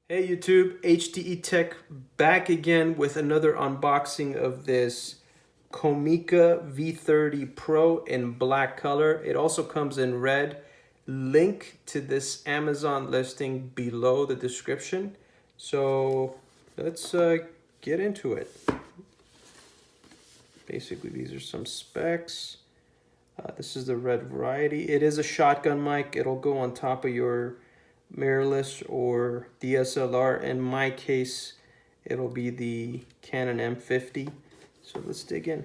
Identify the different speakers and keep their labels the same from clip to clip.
Speaker 1: Hey YouTube, HDE-Tech back again with another unboxing of this Comica V30 Pro in black color. It also comes in red. Link to this Amazon listing below the description. So let's get into it. Basically, these are some specs. This is the red variety. It is a shotgun mic. It'll go on top of your mirrorless or DSLR. In my case, it'll be the Canon M50. So let's dig in.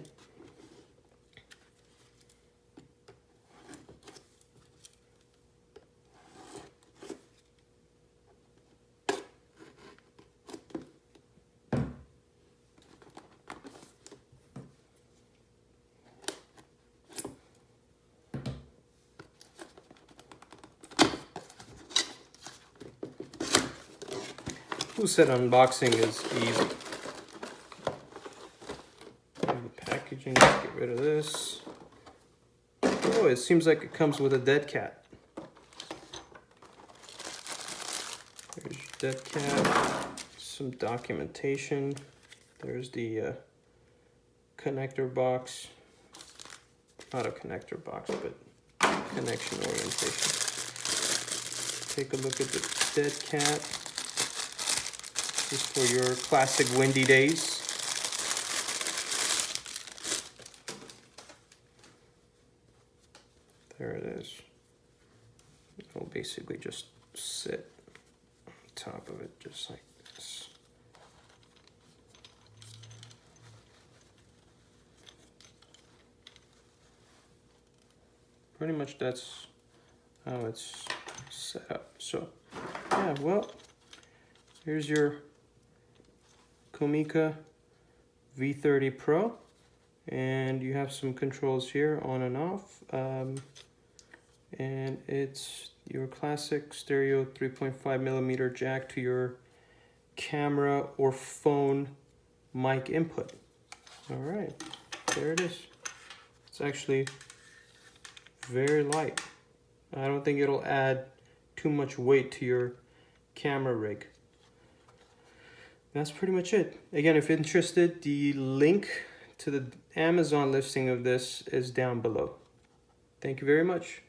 Speaker 1: Who said unboxing is easy? The packaging, let's get rid of this. Oh, it seems like it comes with a dead cat. There's your dead cat, some documentation. There's the connector box. Not a connector box, but connection orientation. Take a look at the dead cat. Just for your classic windy days. There it is. It'll basically just sit on top of it, just like this. Pretty much that's how it's set up. So, yeah, well, here's your Comica V30 Pro, and you have some controls here on and off, and it's your classic stereo 3.5mm jack to your camera or phone mic input. All right, there it is. It's actually very light. I don't think it'll add too much weight to your camera rig. That's pretty much it. Again, if interested, the link to the Amazon listing of this is down below. Thank you very much.